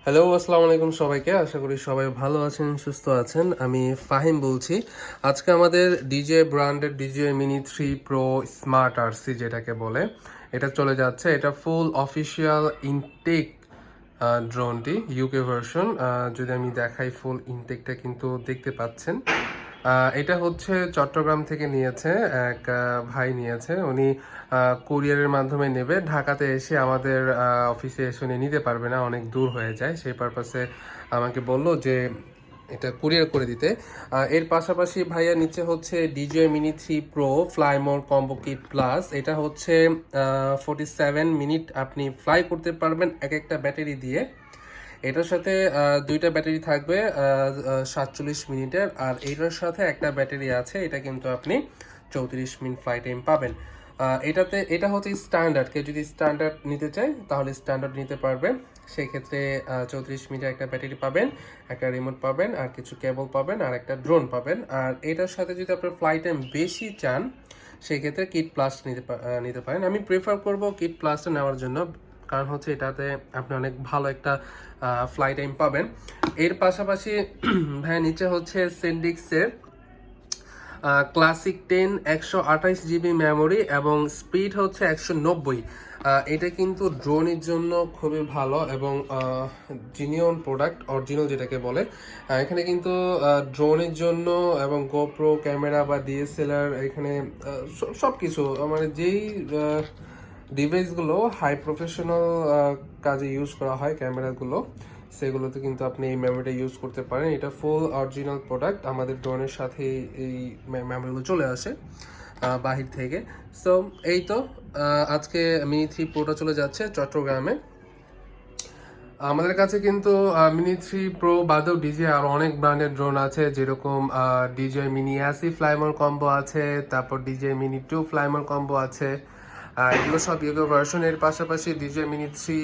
Hello, আসসালামু আলাইকুম সবাইকে। আশা করি সবাই ভালো আছেন, সুস্থ আছেন। আমি ফাহিম বলছি। আজকে আমাদের ডিজে ব্র্যান্ডের DJI mini 3 pro smart RC যেটাকে বলে, এটা চলে যাচ্ছে। এটা ফুল অফিসিয়াল ইনটেক ড্রোনটি, ইউকে ভার্সন। যদি আমি দেখাই, ফুল ইনটেকটা কিন্তু দেখতে পাচ্ছেন। এটা হচ্ছে চট্টগ্রাম থেকে নিয়েছে, এক ভাই নিয়েছে। উনি কুরিয়ারের মাধ্যমে নেবে। ঢাকাতে এসে আমাদের অফিসে এসে উনি নিতে পারবে না, অনেক দূর হয়ে যায়। সেই পারপাসে আমাকে বলল যে এটা কুরিয়ার করে দিতে। এর পাশাপাশি ভাইয়া নিচে হচ্ছে DJ mini 3 pro Fly More combo kit plus. এটা হচ্ছে 47 মিনিট আপনি ফ্লাই করতে পারবেন এক একটা ব্যাটারি দিয়ে। এটার সাথে দুইটা ব্যাটারি থাকবে 47 মিনিটের, আর এটার সাথে একটা ব্যাটারি আছে, এটা কিন্তু আপনি 34 মিনিট ফ্লাই টাইম পাবেন। এটা হচ্ছে স্ট্যান্ডার্ড। কেউ যদি স্ট্যান্ডার্ড নিতে চায় তাহলে স্ট্যান্ডার্ড নিতে পারবে। সেই ক্ষেত্রে 34 মিনিটের একটা ব্যাটারি পাবেন, একটা রিমোট পাবেন, আর কিছু কেবল পাবেন, আর একটা ড্রোন পাবেন। আর এটার সাথে যদি আপনার ফ্লাই টাইম বেশি চান, সেই ক্ষেত্রে কিট প্লাস নিতে পারেন। আমি প্রেফার করব কিট প্লাসটা নেওয়ার জন্য, কারণ হচ্ছে এটাতে আপনি অনেক ভালো একটা ফ্লাই টাইম পাবেন। এর পাশাপাশি ভাইয়া নিচে হচ্ছে সেন্ডিক্সের ক্লাসিক 10 128 জিবি মেমোরি এবং স্পিড হচ্ছে 190। এটা কিন্তু ড্রোনের জন্য খুবই ভালো এবং জিনিয়ন প্রোডাক্ট, অরিজিনাল যেটাকে বলে। এখানে কিন্তু ড্রোনের জন্য এবং গোপ্রো ক্যামেরা বা ডিএসএলআর, এখানে সব কিছু, মানে যেই ডিভাইসগুলো হাই প্রফেশনাল কাজে ইউজ করা হয়, ক্যামেরাগুলো, সেগুলোতে কিন্তু আপনি এই মেমোরিটা ইউজ করতে পারেন। এটা ফুল অরিজিনাল প্রোডাক্ট। আমাদের ড্রোনের সাথে এই মেমোরিগুলো চলে আসে বাহির থেকে। সো এই তো, আজকে মিনি 3 প্রোটা চলে যাচ্ছে চট্টগ্রামে। আমাদের কাছে কিন্তু মিনি 3 প্রো বাদেও ডিজে আর অনেক ব্র্যান্ডের ড্রোন আছে, যেরকম ডিজে মিনি অ্যাসি ফ্লাইমোর কম্বো আছে, তারপর ডিজে মিনি 2 ফ্লাইমোর কম্বো আছে। এগুলো সব ইউকে ভার্সন। এর পাশাপাশি DJ mini 3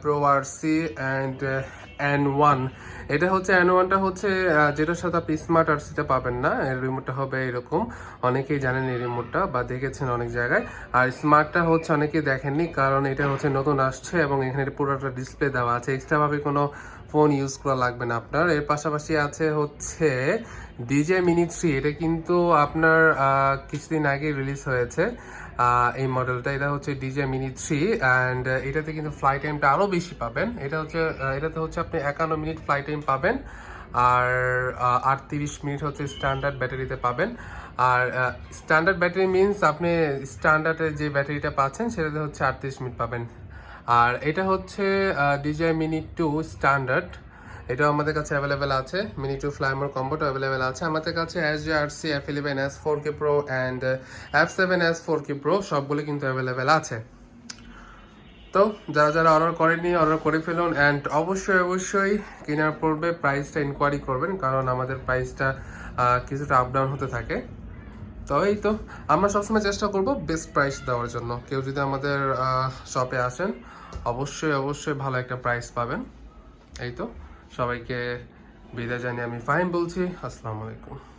pro RC and N1। এটা হচ্ছে N1টা হচ্ছে যেটার সাথে আপনি স্মার্ট আরসিটা পাবেন না। এর রিমোটটা হবে এরকম, অনেকেই জানেন এই রিমোটটা বা দেখেছেন অনেক জায়গায়। আর স্মার্টটা হচ্ছে অনেকেই দেখেননি, কারণ এটা হচ্ছে নতুন আসছে এবং এখানে পুরোটা ডিসপ্লে দেওয়া আছে, এক্সট্রাভাবে কোনো ফোন ইউজ করা লাগবে না আপনার। এর পাশাপাশি আছে হচ্ছে ডিজে মিনি 3। এটা কিন্তু আপনার কিছুদিন আগে রিলিজ হয়েছে এই মডেলটা। এটা হচ্ছে ডিজে মিনি 3 অ্যান্ড এটাতে কিন্তু ফ্লাই টাইমটা আরও বেশি পাবেন। এটাতে হচ্ছে আপনি 51 মিনিট ফ্লাই টাইম পাবেন, আর 38 মিনিট হচ্ছে স্ট্যান্ডার্ড ব্যাটারিতে পাবেন। আর স্ট্যান্ডার্ড ব্যাটারি মিনস আপনি স্ট্যান্ডার্ডের যে ব্যাটারিটা পাচ্ছেন সেটাতে হচ্ছে 38 মিনিট পাবেন। আর এটা হচ্ছে ডিজে মিনি 2 স্ট্যান্ডার্ড। এটাও আমাদের কাছে অ্যাভেলেবেল আছে। মিনি 2 ফ্লাইমোর কম্বোটা অ্যাভেলেবেল আছে আমাদের কাছে। SJRC F11s 4K Pro and F7s 4K Pro সবগুলো কিন্তু অ্যাভেলেবেল আছে। তো যারা যারা অর্ডার করেননি, অর্ডার করে ফেলুন। অ্যান্ড অবশ্যই কেনার পূর্বে প্রাইসটা ইনকোয়ারি করবেন, কারণ আমাদের প্রাইসটা কিছুটা আপ ডাউন হতে থাকে। তো এই তো, আমরা সবসময় চেষ্টা করব বেস্ট প্রাইস দেওয়ার জন্য। কেউ যদি আমাদের শপে আসেন, অবশ্যই ভালো একটা প্রাইস পাবেন। এই তো, সবাইকে বিদায় জানিয়ে আমি ফাহিম বলছি। আসসালামু আলাইকুম।